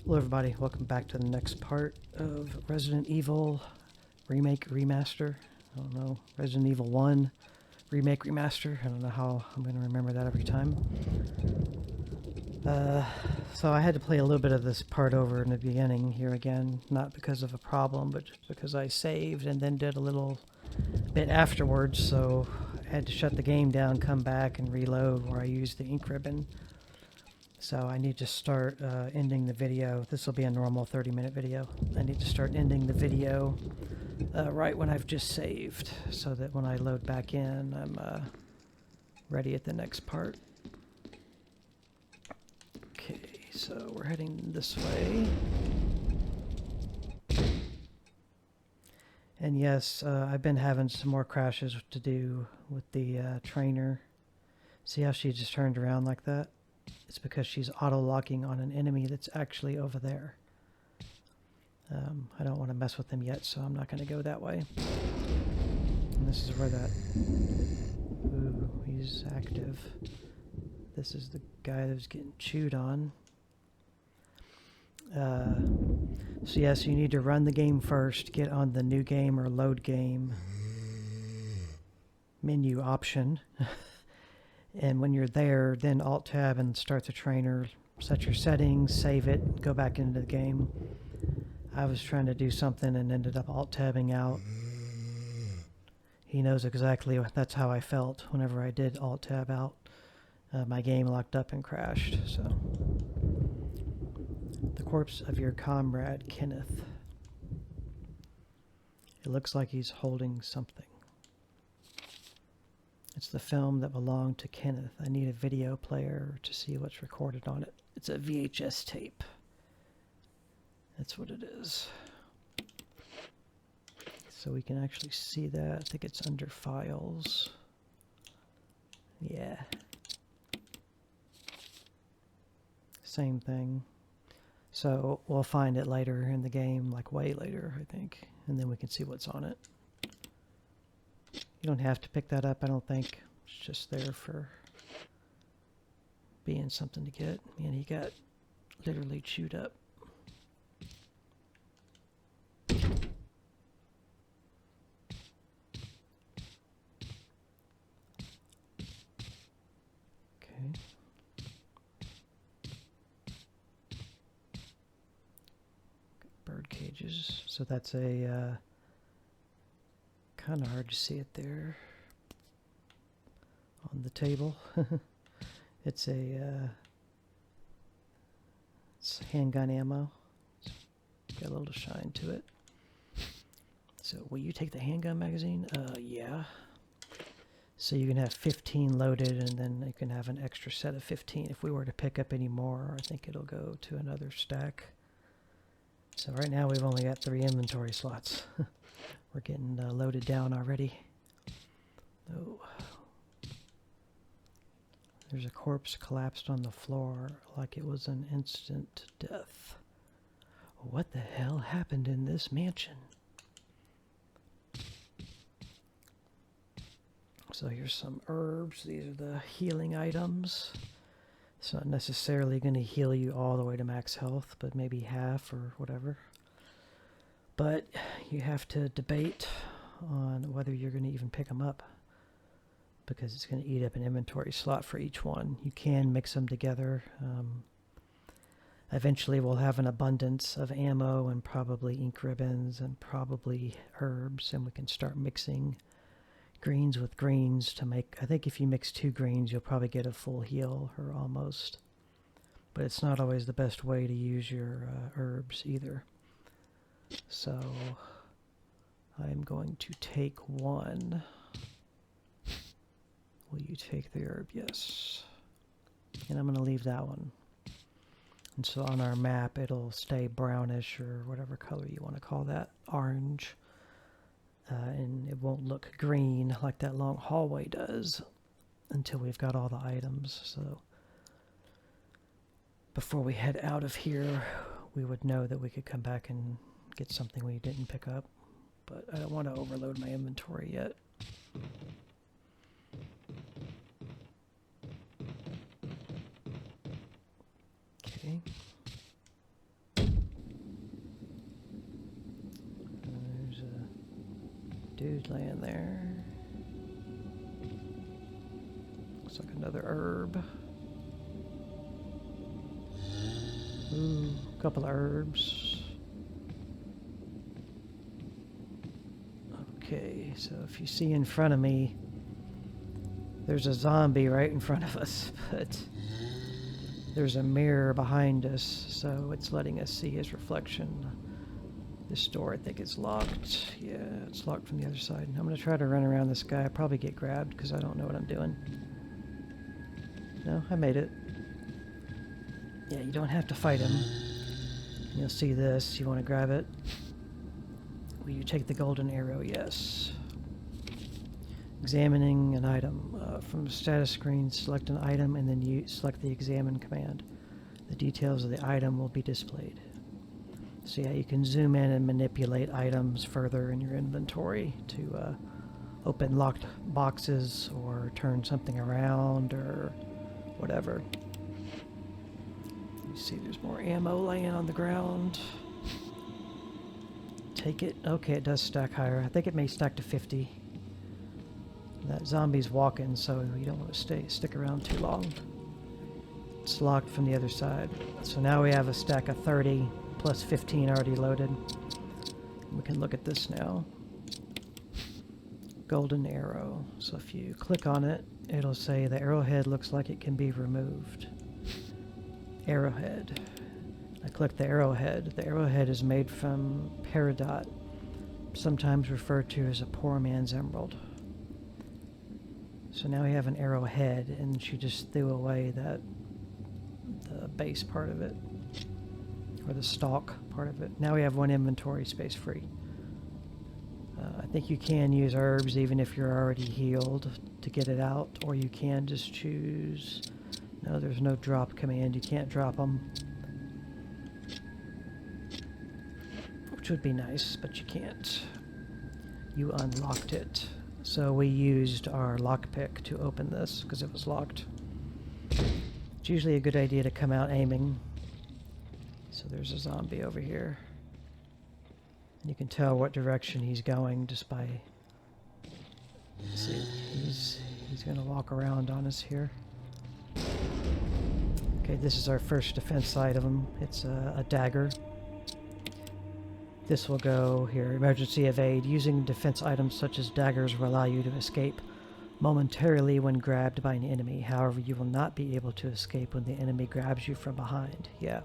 Hello everybody, welcome back to the next part of Resident Evil Remake, Remaster. I don't know, Resident Evil 1 Remake, Remaster. I don't know how I'm going to remember that every time. So I had to play a little bit of this part over in the beginning here again, not because of a problem, but just because I saved and then did a little bit afterwards, so I had to shut the game down, come back, and reload where I used the ink ribbon. So I need to start ending the video. This will be a normal 30-minute video. I need to start ending the video right when I've just saved, so that when I load back in, I'm ready at the next part. Okay, so we're heading this way. And yes, I've been having some more crashes to do with the trainer. See how she just turned around like that? It's because she's auto-locking on an enemy that's actually over there. I don't want to mess with them yet, so I'm not going to go that way. And this is where that... Ooh, he's active. This is the guy that was getting chewed on. So yes, you need to run the game first, get on the new game or load game menu option. And when you're there, then Alt-Tab and start the trainer, set your settings, save it, go back into the game. I was trying to do something and ended up Alt-Tabbing out. He knows exactly that's how I felt whenever I did Alt-Tab out. My game locked up and crashed, so. The corpse of your comrade, Kenneth. It looks like he's holding something. It's the film that belonged to Kenneth. I need a video player to see what's recorded on it. It's a VHS tape. That's what it is. So we can actually see that. I think it's under files. Yeah. Same thing. So we'll find it later in the game, like way later, I think. And then we can see what's on it. You don't have to pick that up, I don't think. It's just there for being something to get. And he got literally chewed up. Okay. Bird cages. So that's a... kind of hard to see it there on the table. It's a it's handgun ammo. It's got a little shine to it. So will you take the handgun magazine? Yeah. So you can have 15 loaded, and then you can have an extra set of 15. If we were to pick up any more, I think it'll go to another stack. So right now we've only got 3 inventory slots. We're getting loaded down already. Oh. There's a corpse collapsed on the floor like it was an instant death. What the hell happened in this mansion? So here's some herbs. These are the healing items. It's not necessarily going to heal you all the way to max health, but maybe half or whatever. But you have to debate on whether you're going to even pick them up, because it's going to eat up an inventory slot for each one. You can mix them together. Eventually we'll have an abundance of ammo and probably ink ribbons and probably herbs, and we can start mixing greens with greens to make... I think if you mix 2 greens, you'll probably get a full heal, or almost. But it's not always the best way to use your herbs either. So I'm going to take 1. Will you take the herb? Yes. And I'm going to leave that one. And so on our map, it'll stay brownish, or whatever color you want to call that, orange. And it won't look green like that long hallway does until we've got all the items. So before we head out of here, we would know that we could come back and get something we didn't pick up. But I don't want to overload my inventory yet. Okay. Dude laying there. Looks like another herb. Ooh, a couple of herbs. Okay, so if you see in front of me, there's a zombie right in front of us, but there's a mirror behind us, so it's letting us see his reflection. This door, I think, is locked. Yeah, it's locked from the other side. I'm going to try to run around this guy. I'll probably get grabbed because I don't know what I'm doing. No, I made it. Yeah, you don't have to fight him. You'll see this. You want to grab it. Will you take the golden arrow? Yes. Examining an item. From the status screen, select an item and then you select the examine command. The details of the item will be displayed. So yeah, you can zoom in and manipulate items further in your inventory to open locked boxes or turn something around or whatever. You see there's more ammo laying on the ground. Take it. Okay, it does stack higher. I think it may stack to 50. That zombie's walking, so you don't want to stick around too long. It's locked from the other side. So now we have a stack of 30 plus 15 already loaded. We can look at this now. Golden arrow. So if you click on it, it'll say the arrowhead looks like it can be removed. Arrowhead. I click the arrowhead. The arrowhead is made from peridot, sometimes referred to as a poor man's emerald. So now we have an arrowhead, and she just threw away the base part of it, or the stalk part of it. Now we have one inventory space free. I think you can use herbs even if you're already healed to get it out, or you can just choose... No, there's no drop command. You can't drop them. Which would be nice, but you can't. You unlocked it. So we used our lockpick to open this because it was locked. It's usually a good idea to come out aiming. So there's a zombie over here. And you can tell what direction he's going just by... See, he's going to walk around on us here. Okay, this is our first defense item. It's a dagger. This will go here. Emergency evade. Using defense items such as daggers will allow you to escape momentarily when grabbed by an enemy. However, you will not be able to escape when the enemy grabs you from behind. Yeah.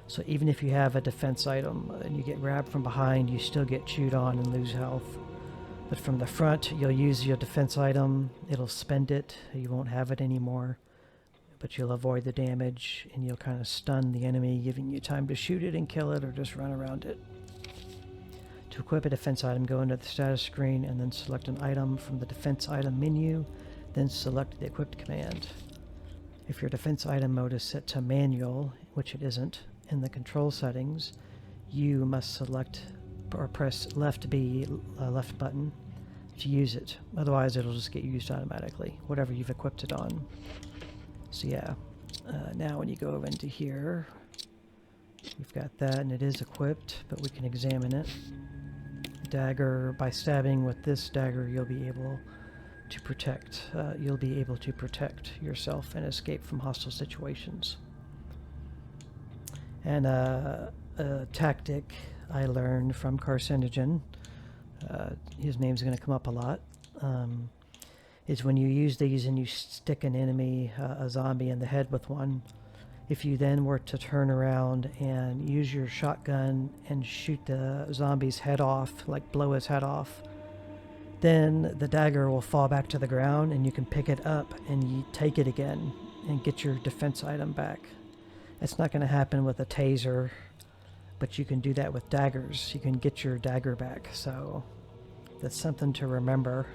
So even if you have a defense item and you get grabbed from behind, you still get chewed on and lose health. But from the front, you'll use your defense item. It'll spend it. You won't have it anymore. But you'll avoid the damage, and you'll kind of stun the enemy, giving you time to shoot it and kill it, or just run around it. To equip a defense item, go into the status screen, and then select an item from the defense item menu, then select the equipped command. If your defense item mode is set to manual, which it isn't, in the control settings, you must select or press left button to use it. Otherwise, it'll just get used automatically, whatever you've equipped it on. So yeah, now when you go over into here, we've got that and it is equipped, but we can examine it. Dagger, by stabbing with this dagger, you'll be able to protect. You'll be able to protect yourself and escape from hostile situations. And a tactic I learned from Carcinogen, his name's going to come up a lot, is when you use these and you stick an enemy, a zombie, in the head with one, if you then were to turn around and use your shotgun and shoot the zombie's head off, like blow his head off, then the dagger will fall back to the ground and you can pick it up and you take it again and get your defense item back. It's not going to happen with a taser, but you can do that with daggers. You can get your dagger back, so that's something to remember.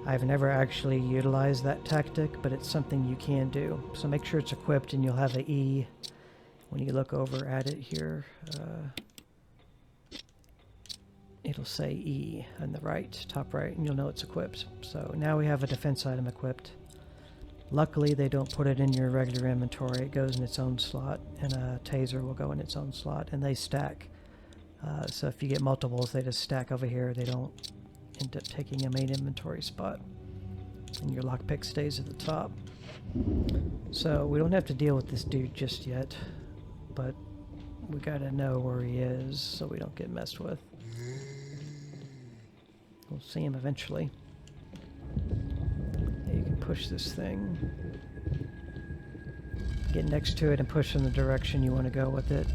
I've never actually utilized that tactic, but it's something you can do. So make sure it's equipped and you'll have an E when you look over at it here. It'll say E on the right, top right, and you'll know it's equipped. So now we have a defense item equipped. Luckily, they don't put it in your regular inventory. It goes in its own slot, and a taser will go in its own slot, and they stack So if you get multiples, they just stack over here. They don't end up taking a main inventory spot. And your lockpick stays at the top. So we don't have to deal with this dude just yet, but we gotta know where he is so we don't get messed with. We'll see him eventually. Yeah, you can push this thing. Get next to it and push in the direction you want to go with it.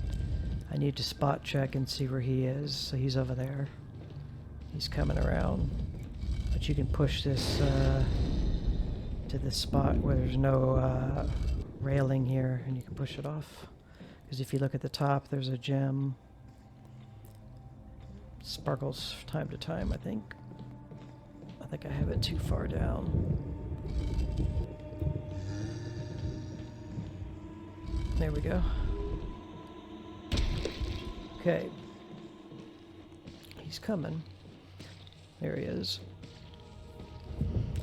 I need to spot check and see where he is. So he's over there. He's coming around. But you can push this to this spot where there's no railing here, and you can push it off. Because if you look at the top, there's a gem. Sparkles from time to time, I think. I think I have it too far down. There we go. Okay. He's coming. There he is.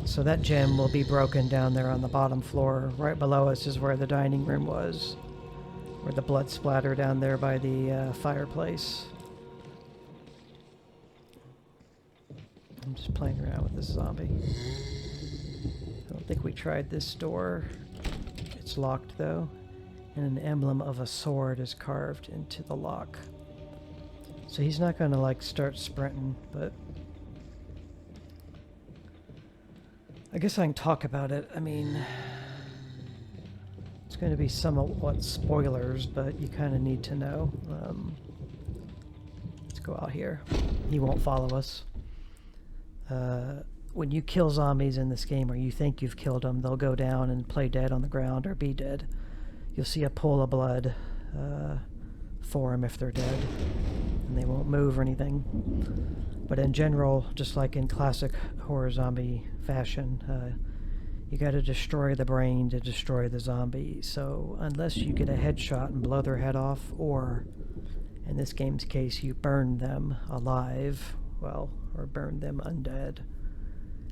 So that gem will be broken down there on the bottom floor. Right below us is where the dining room was. Where the blood splatter down there by the fireplace. I'm just playing around with this zombie. I don't think we tried this door. It's locked though. And an emblem of a sword is carved into the lock. So he's not going to like start sprinting, but I guess I can talk about it. I mean, it's going to be somewhat spoilers, but you kind of need to know. Let's go out here. He won't follow us. When you kill zombies in this game, or you think you've killed them, they'll go down and play dead on the ground or be dead. You'll see a pool of blood for them if they're dead, and they won't move or anything. But in general, just like in classic horror zombie fashion, you got to destroy the brain to destroy the zombie. So unless you get a headshot and blow their head off, or in this game's case, you burn them alive, well, or burn them undead,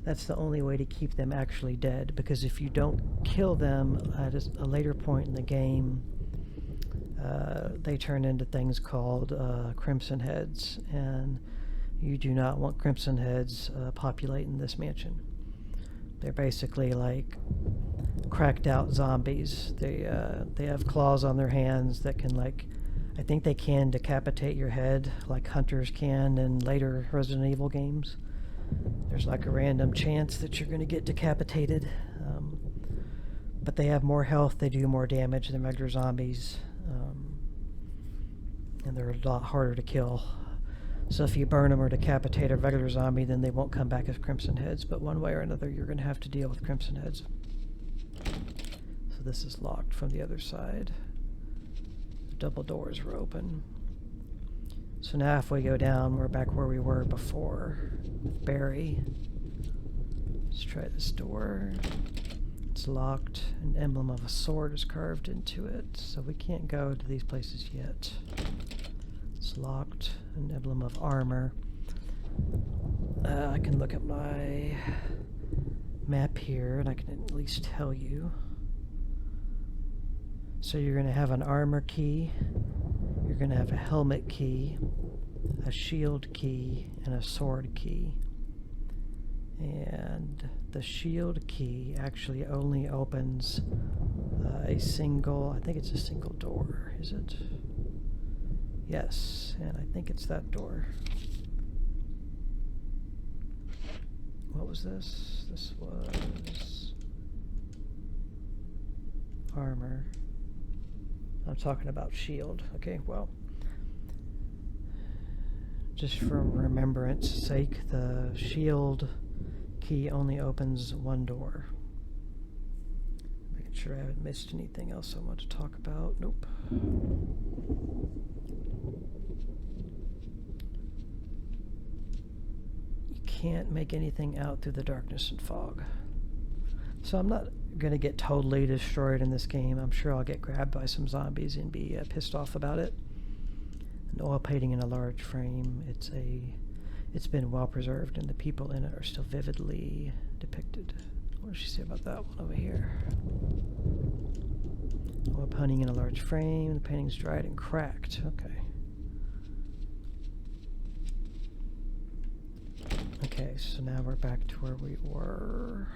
that's the only way to keep them actually dead. Because if you don't kill them at a later point in the game, they turn into things called crimson heads, and you do not want crimson heads populating this mansion. They're basically like cracked out zombies. They have claws on their hands that can, like, I think they can decapitate your head like hunters can in later Resident Evil games. There's like a random chance that you're going to get decapitated. But they have more health, they do more damage than regular zombies. And they're a lot harder to kill. So if you burn them or decapitate a regular zombie, then they won't come back as crimson heads. But one way or another, you're going to have to deal with crimson heads. So this is locked from the other side. The double doors were open. So now if we go down, we're back where we were before with Barry. Let's try this door. It's locked. An emblem of a sword is carved into it, so we can't go to these places yet. It's locked. An emblem of armor. I can look at my map here and I can at least tell you. So you're going to have an armor key, you're going to have a helmet key, a shield key, and a sword key. And the shield key actually only opens a single, I think it's a single door, is it? Yes, and I think it's that door. What was this? This was armor. I'm talking about shield. Okay, well, just for remembrance sake, the shield key only opens one door. Making sure I haven't missed anything else I want to talk about. Nope. You can't make anything out through the darkness and fog. So I'm not going to get totally destroyed in this game. I'm sure I'll get grabbed by some zombies and be pissed off about it. An oil painting in a large frame. It's been well preserved, and the people in it are still vividly depicted. What does she say about that one over here? Oil painting in a large frame. The painting's dried and cracked. Okay. Okay, so now we're back to where we were.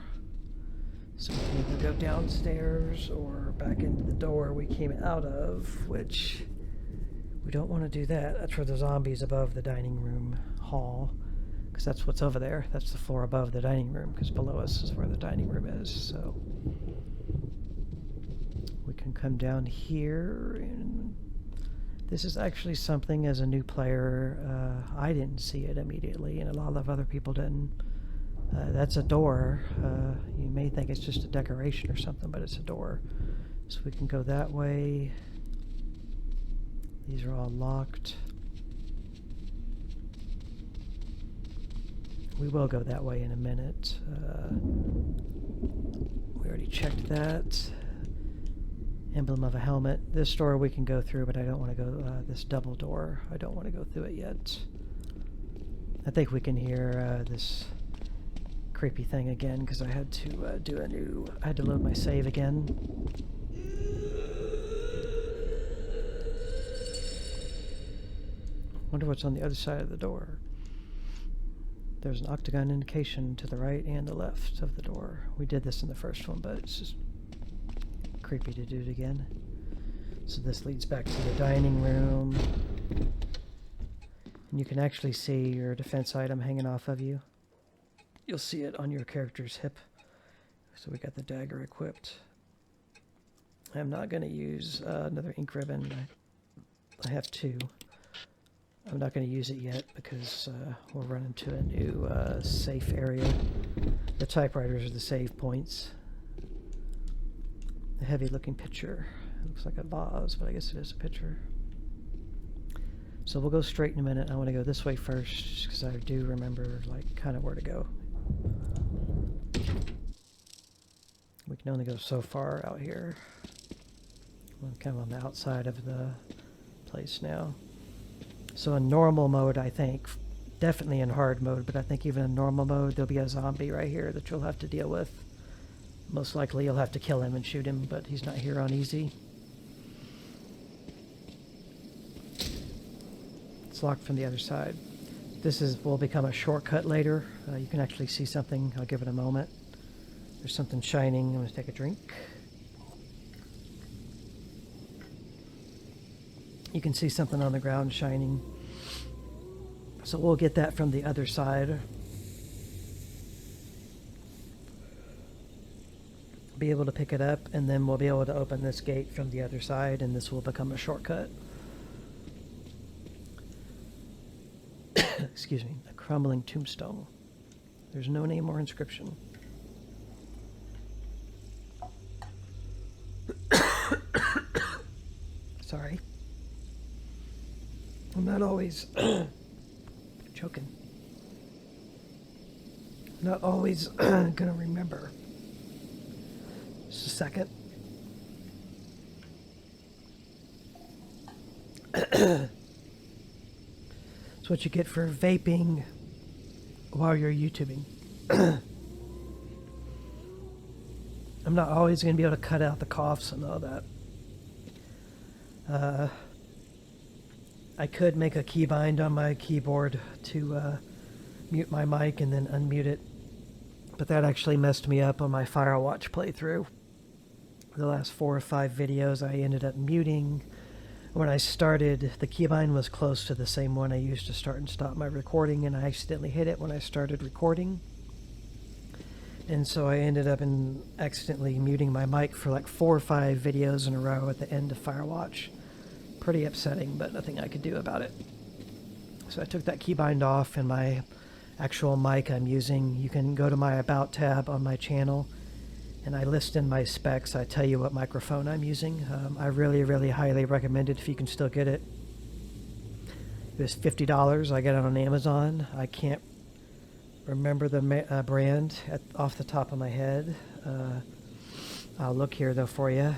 So we can either go downstairs or back into the door we came out of, which we don't want to do that. That's where the zombies above the dining room hall, because that's what's over there. That's the floor above the dining room, because below us is where the dining room is. So we can come down here, and this is actually something as a new player, I didn't see it immediately, and a lot of other people didn't. That's a door. You may think it's just a decoration or something, but it's a door. So we can go that way. These are all locked. We will go that way in a minute. We already checked that. Emblem of a helmet. This door we can go through, but I don't want to go, this double door, I don't want to go through it yet. I think we can hear this creepy thing again, because I had to I had to load my save again. Wonder what's on the other side of the door. There's an octagon indication to the right and the left of the door. We did this in the first one, but it's just creepy to do it again. So this leads back to the dining room. And you can actually see your defense item hanging off of you. You'll see it on your character's hip. So we got the dagger equipped. I'm not going to use another ink ribbon. I have two. I'm not going to use it yet because we'll run into a new safe area. The typewriters are the save points. A heavy looking picture. It looks like a vase, but I guess it is a picture. So we'll go straight in a minute. I want to go this way first because I do remember like kind of where to go. We can only go so far out here. I'm kind of on the outside of the place now. So in normal mode, I think, definitely in hard mode, but I think even in normal mode there'll be a zombie right here that you'll have to deal with. Most likely you'll have to kill him and shoot him, but he's not here on easy. It's locked from the other side. This will become a shortcut later. You can actually see something. I'll give it a moment. There's something shining. I'm going to take a drink. You can see something on the ground shining. So we'll get that from the other side. Be able to pick it up, and then we'll be able to open this gate from the other side, and this will become a shortcut. Excuse me, a crumbling tombstone. There's no name or inscription. Sorry. I'm not always choking. Not always gonna remember. Just a second. That's what you get for vaping while you're YouTubing. I'm not always going to be able to cut out the coughs and all that. I could make a keybind on my keyboard to mute my mic and then unmute it, but that actually messed me up on my Firewatch playthrough. The last 4 or 5 videos I ended up muting. When I started, the keybind was close to the same one I used to start and stop my recording, and I accidentally hit it when I started recording. And so I ended up accidentally muting my mic for like 4 or 5 videos in a row at the end of Firewatch. Pretty upsetting, but nothing I could do about it. So I took that keybind off, and my actual mic I'm using, you can go to my About tab on my channel, and I list in my specs, I tell you what microphone I'm using. I really, really highly recommend it if you can still get it. It was $50. I got it on Amazon. I can't remember the brand off the top of my head. I'll look here though for you,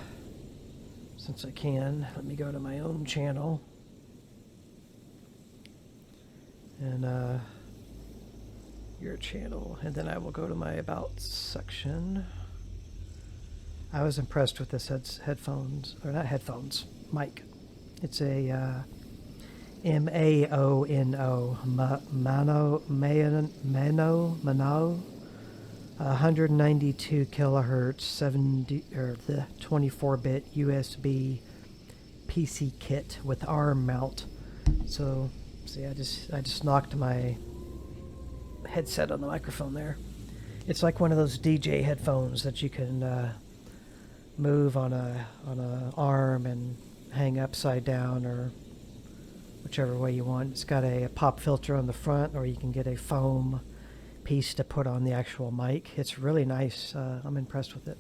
since I can. Let me go to my own channel. And your channel, and then I will go to my About section. I was impressed with this headphones, or not headphones, mic. It's a Maono. Mano. 192 kilohertz, 70 or the 24-bit USB PC kit with ARM mount. So, see, I just knocked my headset on the microphone there. It's like one of those DJ headphones that you can move on a arm and hang upside down or whichever way you want. It's got a pop filter on the front, or you can get a foam piece to put on the actual mic. It's really nice. I'm impressed with it.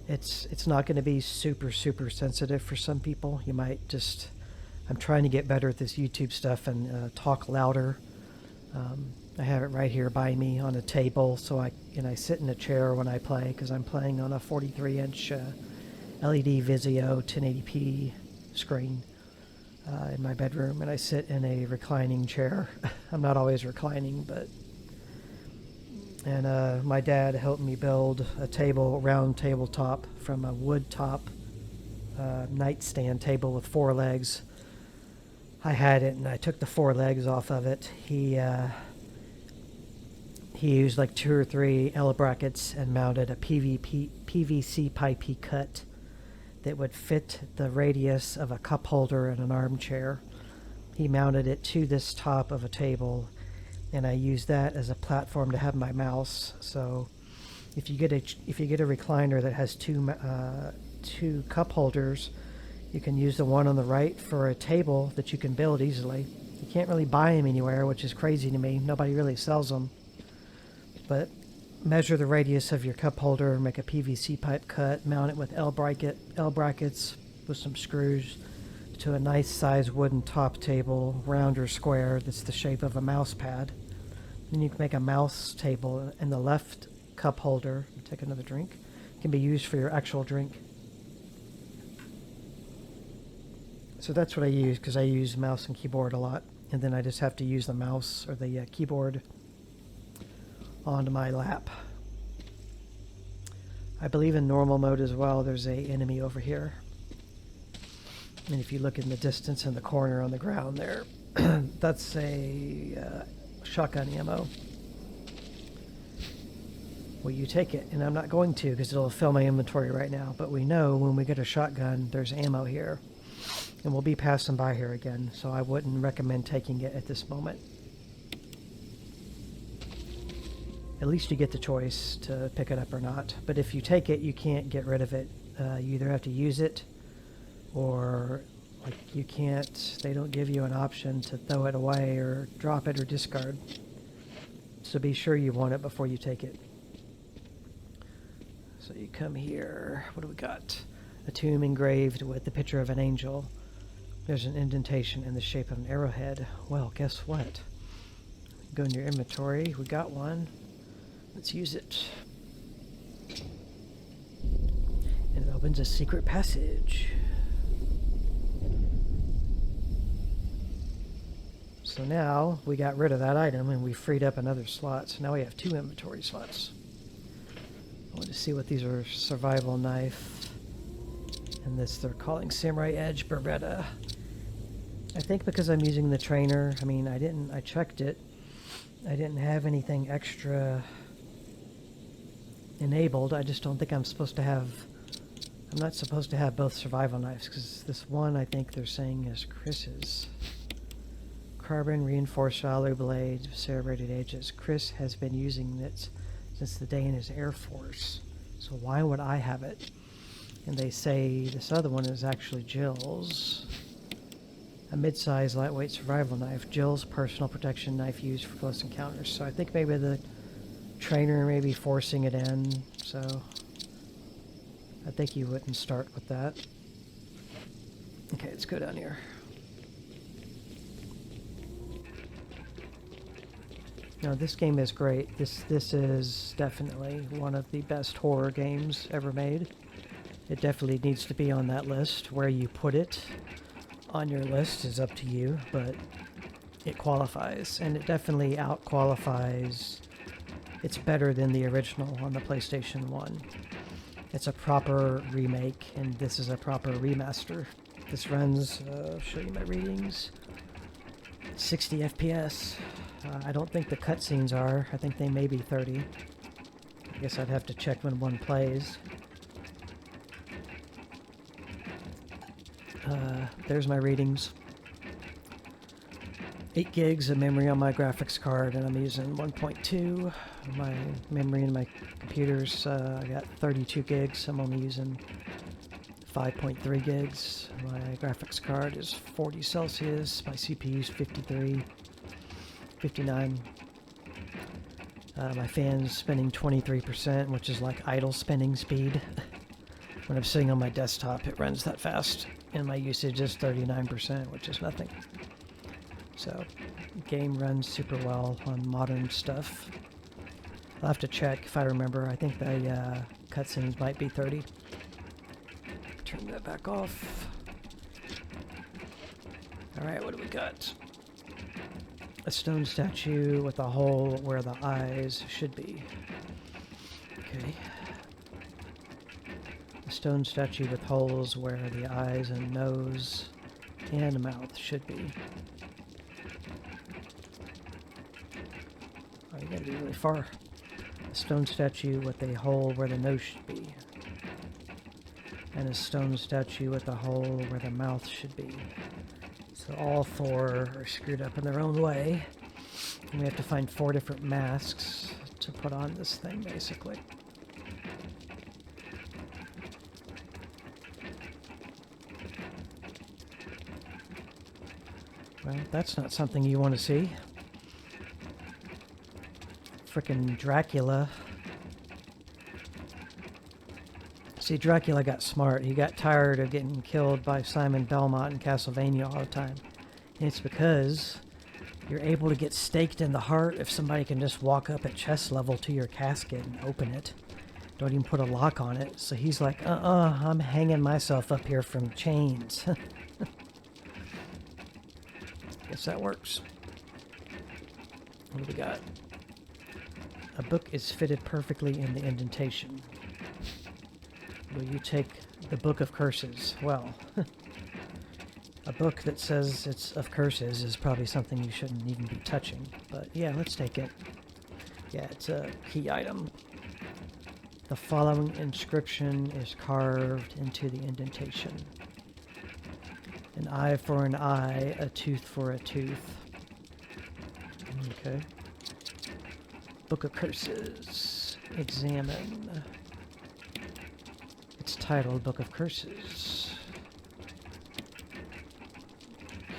It's not going to be super sensitive for some people. You might just... I'm trying to get better at this YouTube stuff and talk louder. I have it right here by me on a table, so I sit in a chair when I play, because I'm playing on a 43-inch LED Vizio 1080p screen in my bedroom, and I sit in a reclining chair. I'm not always reclining, but... And my dad helped me build a round tabletop from a wood top nightstand table with 4 legs. I had it, and I took the 4 legs off of it. He used like 2 or 3 L brackets and mounted a PVC pipey cut that would fit the radius of a cup holder and an armchair. He mounted it to this top of a table, and I used that as a platform to have my mouse. So if you get a recliner that has 2 cup holders, you can use the one on the right for a table that you can build easily. You can't really buy them anywhere, which is crazy to me. Nobody really sells them. But measure the radius of your cup holder, make a PVC pipe cut, mount it with L brackets with some screws to a nice size wooden top table, round or square, that's the shape of a mouse pad. Then you can make a mouse table, and the left cup holder, take another drink, can be used for your actual drink. So that's what I use, because I use mouse and keyboard a lot, and then I just have to use the mouse or the keyboard onto my lap. I believe in normal mode as well. There's a enemy over here, and if you look in the distance in the corner on the ground there, that's a shotgun ammo. Will you take it? And I'm not going to, because it'll fill my inventory right now, but we know when we get a shotgun there's ammo here, and we'll be passing by here again, so I wouldn't recommend taking it at this moment. At least you get the choice to pick it up or not. But if you take it, you can't get rid of it. You either have to use it, or you can't... They don't give you an option to throw it away or drop it or discard. So be sure you want it before you take it. So you come here. What do we got? A tomb engraved with the picture of an angel. There's an indentation in the shape of an arrowhead. Well, guess what? Go in your inventory. We got one. Let's use it. And it opens a secret passage. So now we got rid of that item and we freed up another slot. So now we have 2 inventory slots. I want to see what these are. Survival knife. And this they're calling Samurai Edge Beretta. I think because I'm using the trainer, I checked it. I didn't have anything extra enabled. I just don't think I'm not supposed to have both survival knives, because this one I think they're saying is Chris's. Carbon reinforced alloy blade, serrated edges. Chris has been using it since the day in his Air Force. So why would I have it? And they say this other one is actually Jill's. A mid-size lightweight survival knife. Jill's personal protection knife used for close encounters. So I think maybe the trainer may be forcing it in, so I think you wouldn't start with that. Okay, let's go down here. Now this game is great. This is definitely one of the best horror games ever made. It definitely needs to be on that list. Where you put it on your list is up to you, but it qualifies, and it definitely out-qualifies. It's better than the original on the PlayStation 1. It's a proper remake, and this is a proper remaster. This runs, I'll show you my readings, 60 FPS. I don't think the cutscenes are. I think they may be 30. I guess I'd have to check when one plays. There's my readings. 8 gigs of memory on my graphics card, and I'm using 1.2. My memory in my computers, I got 32 gigs. I'm only using 5.3 gigs. My graphics card is 40 Celsius. My CPU is 53, 59. My fan's spinning 23%, which is like idle spinning speed. When I'm sitting on my desktop, it runs that fast. And my usage is 39%, which is nothing. So, game runs super well on modern stuff. I'll have to check if I remember. I think the cutscenes might be 30. Turn that back off. Alright, what do we got? A stone statue with a hole where the eyes should be. Okay. A stone statue with holes where the eyes and nose and mouth should be. Oh, you gotta be really far. A stone statue with a hole where the nose should be. And a stone statue with a hole where the mouth should be. So all 4 are screwed up in their own way. And we have to find 4 different masks to put on this thing, basically. Well, that's not something you want to see. Frickin' Dracula. See, Dracula got smart. He got tired of getting killed by Simon Belmont in Castlevania all the time. And it's because you're able to get staked in the heart if somebody can just walk up at chest level to your casket and open it. Don't even put a lock on it. So he's like, I'm hanging myself up here from chains. Guess that works. What do we got? A book is fitted perfectly in the indentation. Will you take the Book of Curses? Well, a book that says it's of curses is probably something you shouldn't even be touching. But yeah, let's take it. Yeah, it's a key item. The following inscription is carved into the indentation. An eye for an eye, a tooth for a tooth. Okay. Book of Curses. Examine. It's titled Book of Curses.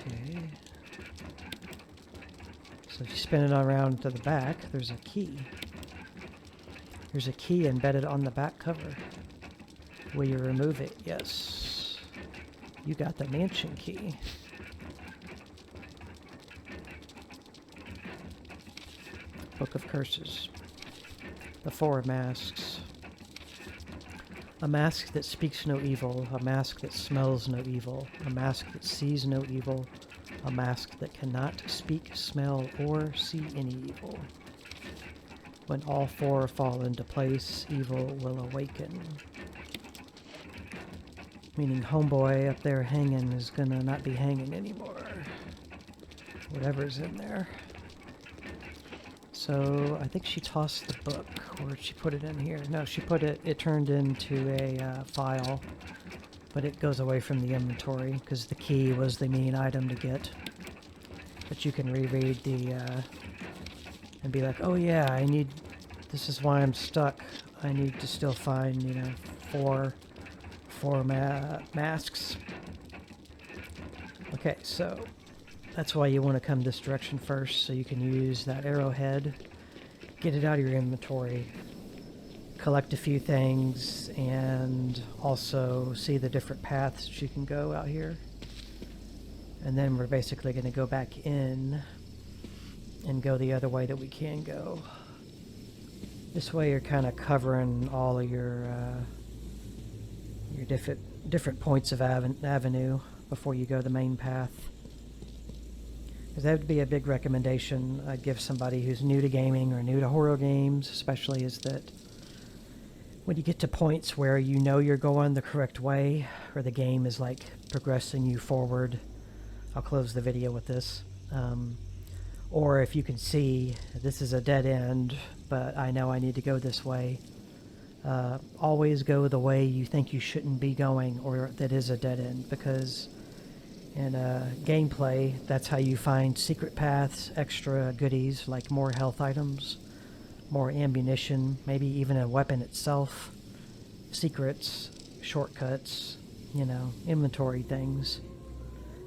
Okay. So if you spin it around to the back, there's a key. There's a key embedded on the back cover. Will you remove it? Yes. You got the mansion key. Book of Curses. The 4 masks. A mask that speaks no evil, a mask that smells no evil, a mask that sees no evil, a mask that cannot speak, smell, or see any evil. When all 4 fall into place, evil will awaken. Meaning homeboy up there hanging is gonna not be hanging anymore. Whatever's in there. So I think she tossed the book, or she put it in here. No, she put it, it turned into a file, but it goes away from the inventory because the key was the main item to get. But you can reread the, and be like, oh yeah, I need, this is why I'm stuck. I need to still find, you know, four masks. Okay, so that's why you want to come this direction first, so you can use that arrowhead, get it out of your inventory, collect a few things, and also see the different paths that you can go out here. And then we're basically going to go back in and go the other way that we can go. This way you're kind of covering all of your different points of avenue before you go the main path. Because that would be a big recommendation I'd give somebody who's new to gaming or new to horror games, especially, is that when you get to points where you know you're going the correct way, or the game is like progressing you forward, I'll close the video with this. Or if you can see this is a dead end, but I know I need to go this way, always go the way you think you shouldn't be going, or that is a dead end, because in gameplay, that's how you find secret paths, extra goodies like more health items, more ammunition, maybe even a weapon itself, secrets, shortcuts, you know, inventory things.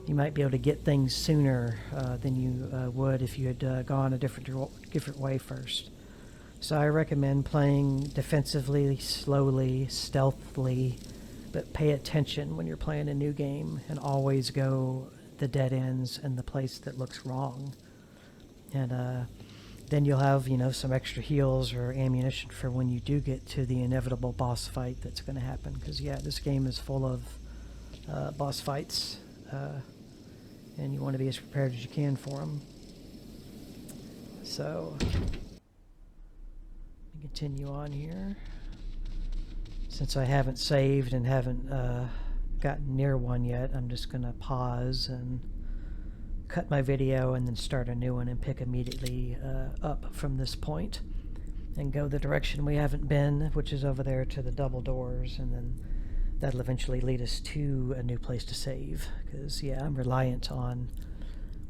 You might be able to get things sooner than you would if you had gone a different way first. So I recommend playing defensively, slowly, stealthily, but pay attention when you're playing a new game, and always go the dead ends and the place that looks wrong. And then you'll have, you know, some extra heals or ammunition for when you do get to the inevitable boss fight that's going to happen. Because, yeah, this game is full of boss fights, and you want to be as prepared as you can for them. So, let me continue on here. Since I haven't saved and haven't gotten near one yet, I'm just going to pause and cut my video and then start a new one and pick immediately up from this point and go the direction we haven't been, which is over there to the double doors, and then that'll eventually lead us to a new place to save. Because, yeah, I'm reliant on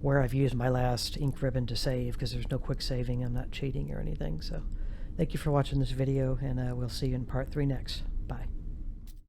where I've used my last ink ribbon to save, because there's no quick saving. I'm not cheating or anything. So thank you for watching this video, and we'll see you in part 3 next. Bye.